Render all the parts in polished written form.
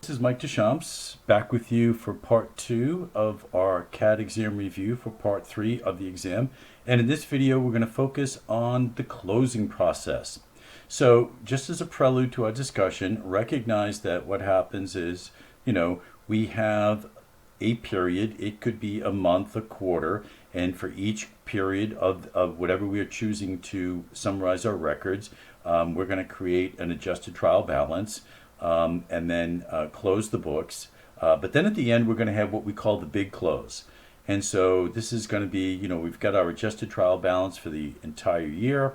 This is Mike Deschamps back with you for part 2 of our CAD exam review for part 3 of the exam. And in this video, we're going to focus on the closing process. So just as a prelude to our discussion, recognize that what happens is, we have a period. It could be a month, a quarter, and for each period of whatever we are choosing to summarize our records, we're going to create an adjusted trial balance. And then close the books. But then at the end, we're going to have what we call the big close. And so this is going to be, we've got our adjusted trial balance for the entire year.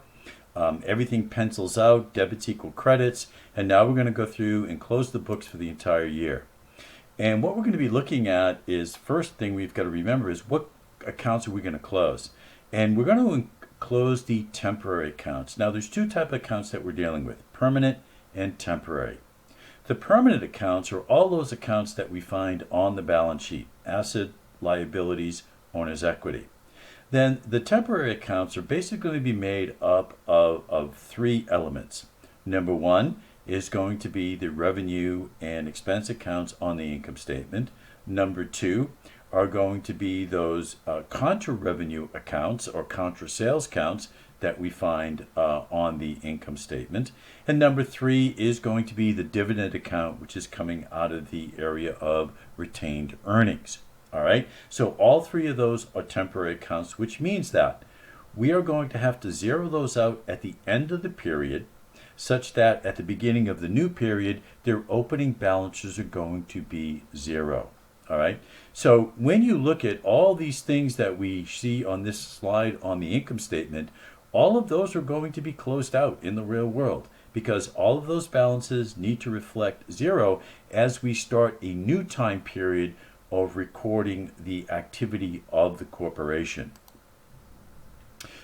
Everything pencils out, debits equal credits. And now we're going to go through and close the books for the entire year. And what we're going to be looking at is, first thing we've got to remember is what accounts are we going to close? And we're going to close the temporary accounts. Now there's two types of accounts that we're dealing with, permanent and temporary. The permanent accounts are all those accounts that we find on the balance sheet: asset, liabilities, owner's equity. Then the temporary accounts are basically going to be made up of three elements. Number one is going to be the revenue and expense accounts on the income statement. Number two are going to be those contra revenue accounts or contra sales accounts that we find on the income statement. And number three is going to be the dividend account, which is coming out of the area of retained earnings. All right, so all three of those are temporary accounts, which means that we are going to have to zero those out at the end of the period, such that at the beginning of the new period, their opening balances are going to be zero. All right, so when you look at all these things that we see on this slide on the income statement, all of those are going to be closed out in the real world, because all of those balances need to reflect zero as we start a new time period of recording the activity of the corporation.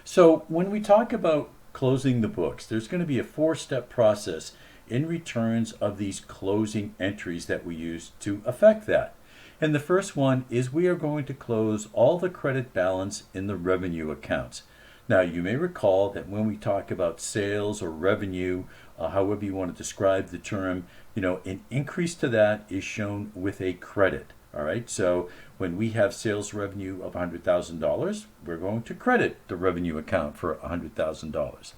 So when we talk about closing the books, there's going to be a four-step process in returns of these closing entries that we use to affect that. And the first one is we are going to close all the credit balance in the revenue accounts. Now, you may recall that when we talk about sales or revenue, however you want to describe the term, an increase to that is shown with a credit. All right, so when we have sales revenue of $100,000, we're going to credit the revenue account for $100,000.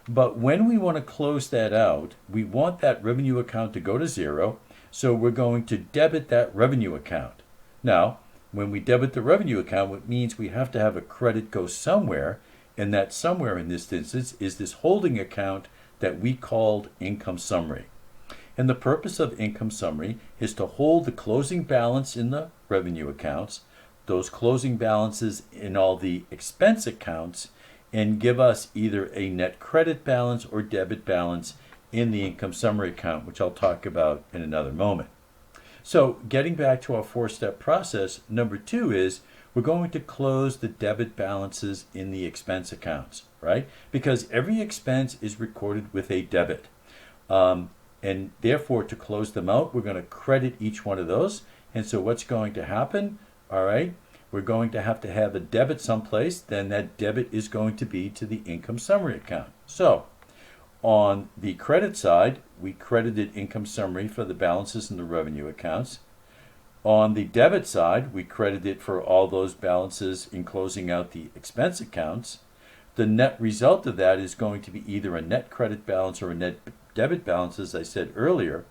But when we want to close that out, we want that revenue account to go to zero, so we're going to debit that revenue account. Now, when we debit the revenue account, it means we have to have a credit go somewhere, and that somewhere in this instance is this holding account that we called income summary. And the purpose of income summary is to hold the closing balance in the revenue accounts, those closing balances in all the expense accounts, and give us either a net credit balance or debit balance in the income summary account, which I'll talk about in another moment. So getting back to our four-step process, number two is we're going to close the debit balances in the expense accounts, right? Because every expense is recorded with a debit. And therefore, to close them out, we're going to credit each one of those. And so what's going to happen? All right, we're going to have a debit someplace. Then that debit is going to be to the income summary account. So on the credit side, we credited income summary for the balances in the revenue accounts. On the debit side, we credited for all those balances in closing out the expense accounts. The net result of that is going to be either a net credit balance or a net debit balance, as I said earlier.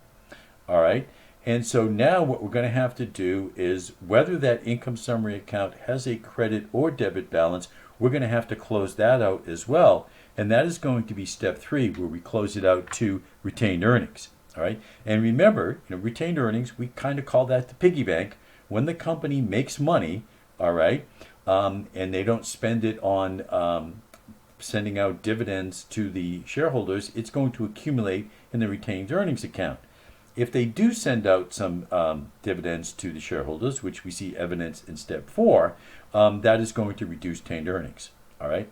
All right, and so now what we're going to have to do is, whether that income summary account has a credit or debit balance, we're going to have to close that out as well. And that is going to be step three, where we close it out to retained earnings. All right, and remember, retained earnings, we kind of call that the piggy bank. When the company makes money, all right, and they don't spend it on sending out dividends to the shareholders, it's going to accumulate in the retained earnings account. If they do send out some dividends to the shareholders, which we see evidence in step four, that is going to reduce retained earnings. All right,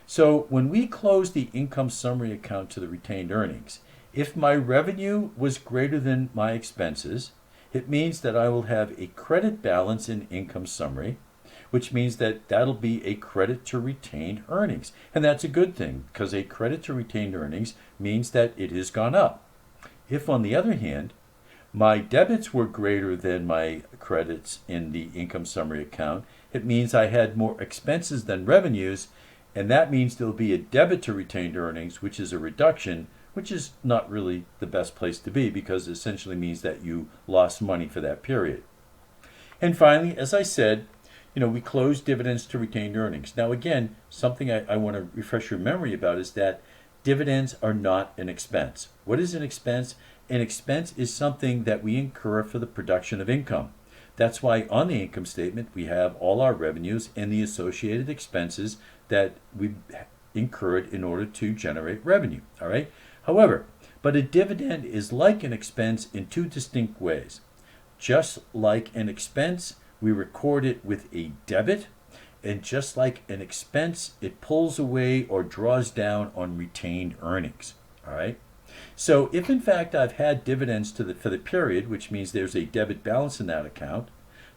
so when we close the income summary account to the retained earnings, if my revenue was greater than my expenses, it means that I will have a credit balance in income summary, which means that that'll be a credit to retained earnings. And that's a good thing, because a credit to retained earnings means that it has gone up. If, on the other hand, my debits were greater than my credits in the income summary account, it means I had more expenses than revenues, and that means there'll be a debit to retained earnings, which is a reduction, which is not really the best place to be because it essentially means that you lost money for that period. And finally, as I said, we close dividends to retained earnings. Now, again, something I want to refresh your memory about is that dividends are not an expense. What is an expense? An expense is something that we incur for the production of income. That's why on the income statement we have all our revenues and the associated expenses that we incurred in order to generate revenue. All right. However, but a dividend is like an expense in two distinct ways. Just like an expense, we record it with a debit, and just like an expense, it pulls away or draws down on retained earnings. All right. So if in fact I've had dividends for the period, which means there's a debit balance in that account,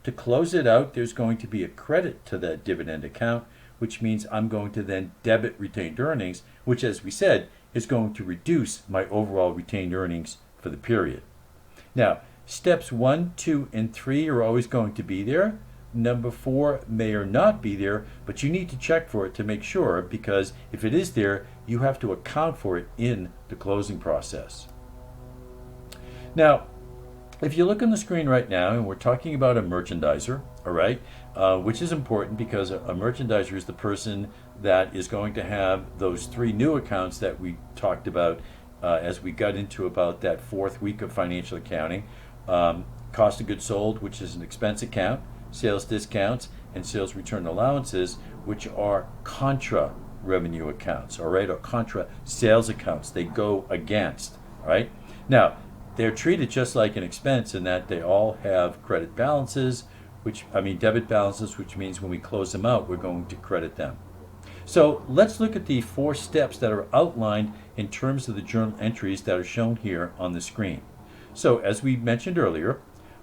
to close it out, there's going to be a credit to that dividend account, which means I'm going to then debit retained earnings, which, as we said, is going to reduce my overall retained earnings for the period. Now, steps 1, 2, and 3 are always going to be there. Number 4 may or not be there, but you need to check for it to make sure, because if it is there, you have to account for it in the closing process. Now, if you look on the screen right now, and we're talking about a merchandiser, all right, which is important because a merchandiser is the person that is going to have those 3 new accounts that we talked about as we got into about that 4th week of financial accounting. Cost of goods sold, which is an expense account, sales discounts, and sales return allowances, which are contra revenue accounts, all right, or contra sales accounts. They go against, all right. Now, they're treated just like an expense in that they all have credit balances, debit balances, which means when we close them out, we're going to credit them. So let's look at the 4 steps that are outlined in terms of the journal entries that are shown here on the screen. So as we mentioned earlier,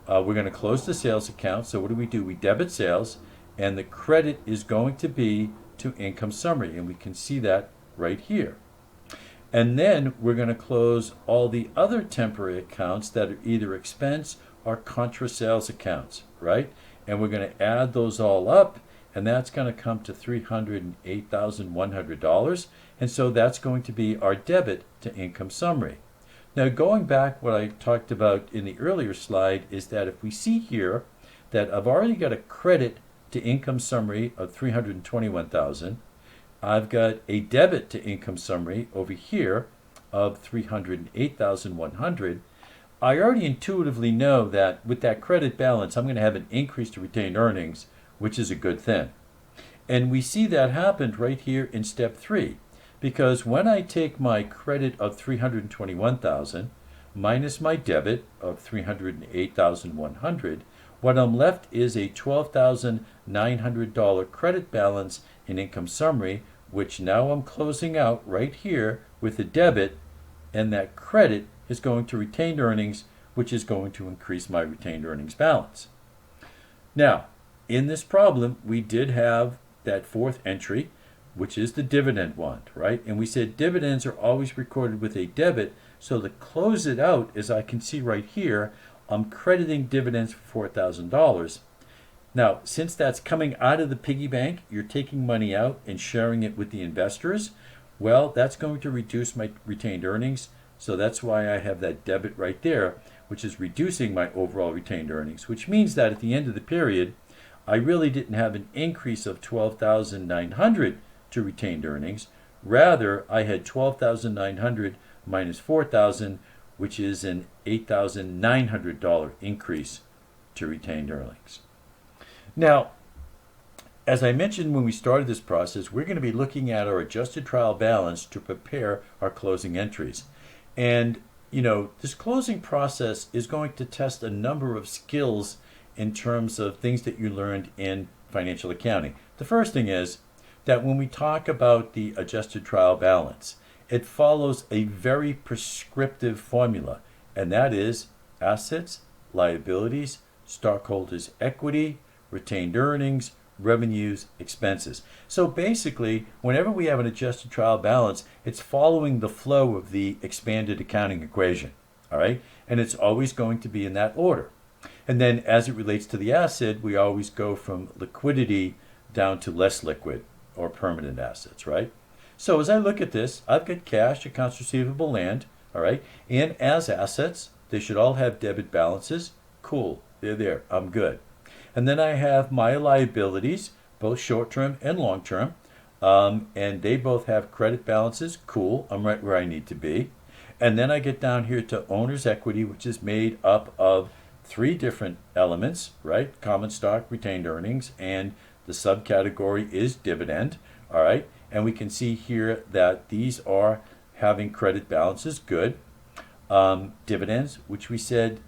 we're going to close the sales account. So what do? We debit sales, and the credit is going to be to income summary, and we can see that right here. And then we're going to close all the other temporary accounts that are either expense or contra sales accounts, right? And we're going to add those all up, and that's going to come to $308,100. And so that's going to be our debit to income summary. Now, going back, what I talked about in the earlier slide is that if we see here that I've already got a credit to income summary of $321,000, I've got a debit to income summary over here of $308,100. I already intuitively know that with that credit balance, I'm going to have an increase to retained earnings, which is a good thing. And we see that happened right here in step 3, because when I take my credit of $321,000 minus my debit of $308,100, what I'm left is a $12,900 credit balance in income summary, which now I'm closing out right here with a debit, and that credit is going to retained earnings, which is going to increase my retained earnings balance. Now, in this problem, we did have that 4th entry, which is the dividend one, right? And we said dividends are always recorded with a debit, so to close it out, as I can see right here, I'm crediting dividends for $4,000. Now, since that's coming out of the piggy bank, you're taking money out and sharing it with the investors, well, that's going to reduce my retained earnings. So that's why I have that debit right there, which is reducing my overall retained earnings, which means that at the end of the period, I really didn't have an increase of $12,900 to retained earnings. Rather, I had $12,900 minus $4,000, which is an $8,900 increase to retained earnings. Now, as I mentioned when we started this process, we're going to be looking at our adjusted trial balance to prepare our closing entries. And, this closing process is going to test a number of skills in terms of things that you learned in financial accounting. The first thing is that when we talk about the adjusted trial balance, it follows a very prescriptive formula, and that is assets, liabilities, stockholders' equity, retained earnings, revenues, expenses. So basically, whenever we have an adjusted trial balance, it's following the flow of the expanded accounting equation. all right? And it's always going to be in that order. And then as it relates to the asset, we always go from liquidity down to less liquid or permanent assets, right? So as I look at this, I've got cash, accounts receivable, land, all right? And as assets, they should all have debit balances. Cool, they're there, I'm good. And then I have my liabilities, both short-term and long-term, and they both have credit balances. Cool, I'm right where I need to be. And then I get down here to owner's equity, which is made up of three different elements, right? Common stock, retained earnings, and the subcategory is dividend, all right? And we can see here that these are having credit balances, good. Dividends, which we said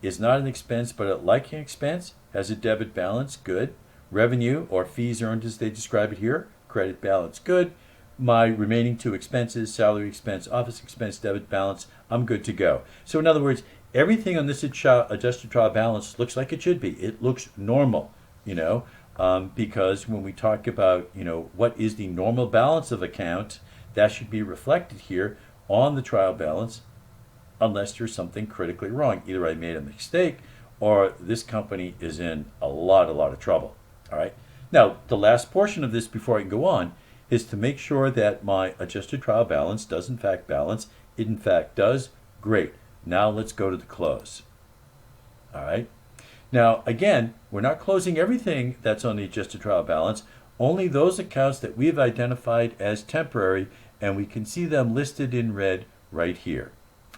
is not an expense, but like an expense, has a debit balance, good. Revenue, or fees earned as they describe it here, credit balance, good. My remaining two expenses, salary expense, office expense, debit balance, I'm good to go. So in other words, everything on this adjusted trial balance looks like it should be. It looks normal, because when we talk about, what is the normal balance of account, that should be reflected here on the trial balance, unless there's something critically wrong. Either I made a mistake or this company is in a lot of trouble, all right? Now, the last portion of this before I can go on is to make sure that my adjusted trial balance does in fact balance. It in fact does. Great. Now let's go to the close. All right. Now, again, we're not closing everything that's on the adjusted trial balance, only those accounts that we've identified as temporary, and we can see them listed in red right here.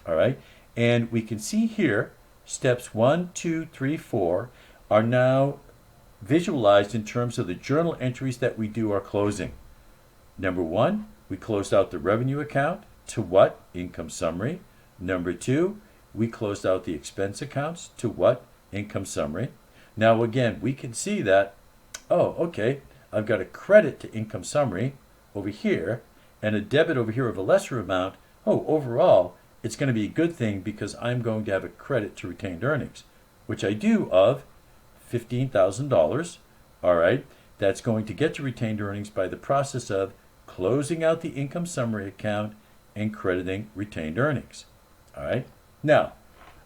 All right. And we can see here steps 1, 2, 3, 4 are now visualized in terms of the journal entries that we do our closing. Number 1, we closed out the revenue account to what? Income summary. Number 2, we closed out the expense accounts to what? Income summary. Now again, we can see that, okay, I've got a credit to income summary over here and a debit over here of a lesser amount. Overall, it's going to be a good thing because I'm going to have a credit to retained earnings, which I do of $15,000, all right? That's going to get to retained earnings by the process of closing out the income summary account and crediting retained earnings, all right? Now,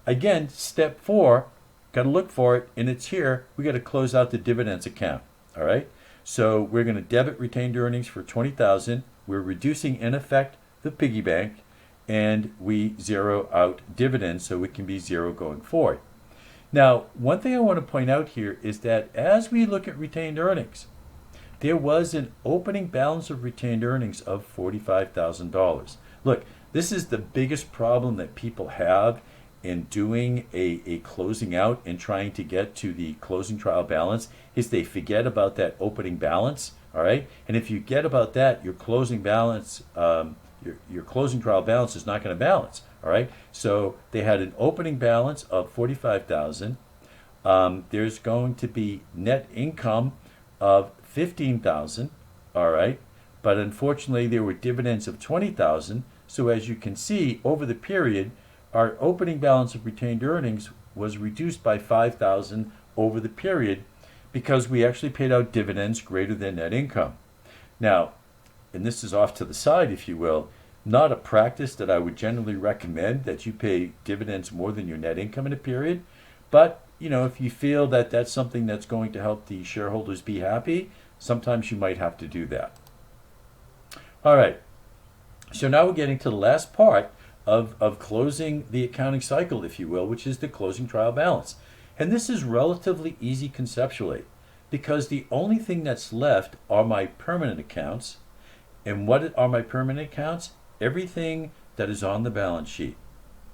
again, step 4, got to look for it, and it's here. We got to close out the dividends account, all right? So we're going to debit retained earnings for $20,000. We're reducing, in effect, the piggy bank, and we zero out dividends so it can be zero going forward. Now, one thing I want to point out here is that as we look at retained earnings, there was an opening balance of retained earnings of $45,000. Look, this is the biggest problem that people have in doing a closing out and trying to get to the closing trial balance is they forget about that opening balance, all right? And if you get about that, your closing balance, your closing trial balance is not going to balance, all right? So they had an opening balance of $45,000. There's going to be net income of $15,000, all right? But unfortunately, there were dividends of $20,000. So as you can see, over the period, our opening balance of retained earnings was reduced by $5,000 over the period because we actually paid out dividends greater than net income. Now, and this is off to the side, if you will, not a practice that I would generally recommend that you pay dividends more than your net income in a period. But, if you feel that that's something that's going to help the shareholders be happy, sometimes you might have to do that. All right. So now we're getting to the last part of closing the accounting cycle, if you will, which is the closing trial balance. And this is relatively easy conceptually because the only thing that's left are my permanent accounts. And what are my permanent accounts? Everything that is on the balance sheet.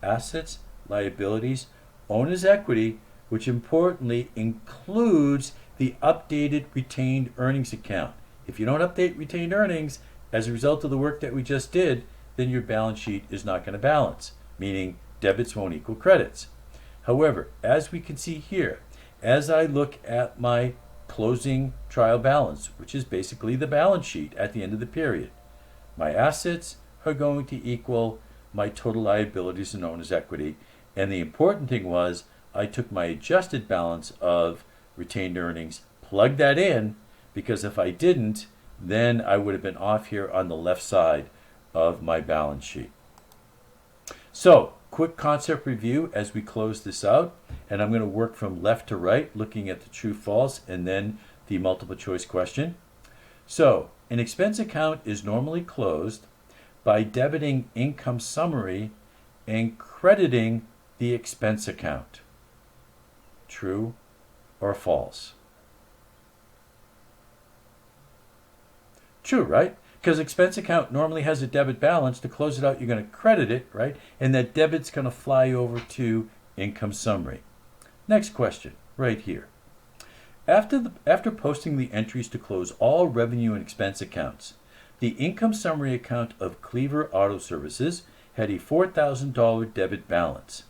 Assets, liabilities, owner's equity, which importantly includes the updated retained earnings account. If you don't update retained earnings as a result of the work that we just did, then your balance sheet is not going to balance, meaning debits won't equal credits. However, as we can see here, as I look at my closing trial balance, which is basically the balance sheet at the end of the period, my assets are going to equal my total liabilities and owner's equity. And the important thing was I took my adjusted balance of retained earnings, plugged that in, because if I didn't, then I would have been off here on the left side of my balance sheet. So, quick concept review as we close this out, and I'm going to work from left to right, looking at the true, false, and then the multiple choice question. So, an expense account is normally closed by debiting income summary and crediting the expense account. True or false? True, right? Because expense account normally has a debit balance. To close it out, you're going to credit it, right? And that debit's going to fly over to income summary. Next question, right here. After posting the entries to close all revenue and expense accounts, the income summary account of Cleaver Auto Services had a $4,000 debit balance.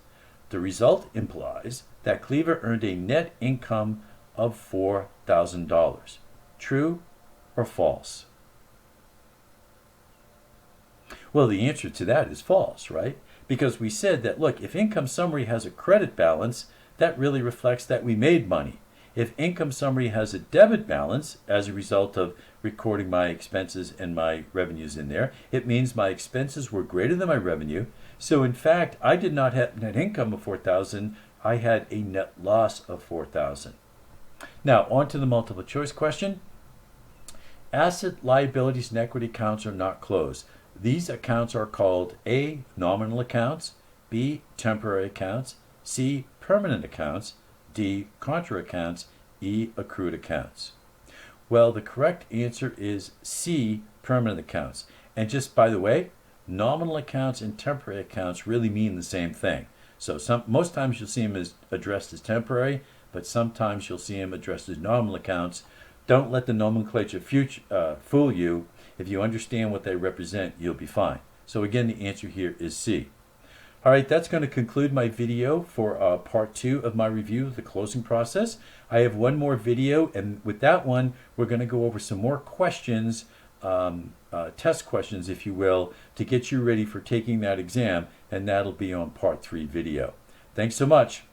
The result implies that Cleaver earned a net income of $4,000. True or false? Well, the answer to that is false, right? Because we said that, look, if income summary has a credit balance, that really reflects that we made money. If income summary has a debit balance as a result of recording my expenses and my revenues in there, it means my expenses were greater than my revenue. So in fact, I did not have net income of $4,000. I had a net loss of $4,000. Now, on to the multiple choice question. Asset, liabilities, and equity accounts are not closed. These accounts are called A, nominal accounts, B, temporary accounts, C, permanent accounts, D, contra accounts, E, accrued accounts. Well, the correct answer is C, permanent accounts. And just by the way, nominal accounts and temporary accounts really mean the same thing. So most times you'll see them as addressed as temporary, but sometimes you'll see them addressed as nominal accounts. Don't let the nomenclature fool you. If you understand what they represent, you'll be fine. So again, the answer here is C. All right, that's going to conclude my video for part 2 of my review of the closing process. I have one more video, and with that one, we're going to go over some more questions, test questions, if you will, to get you ready for taking that exam, and that'll be on part 3 video. Thanks so much.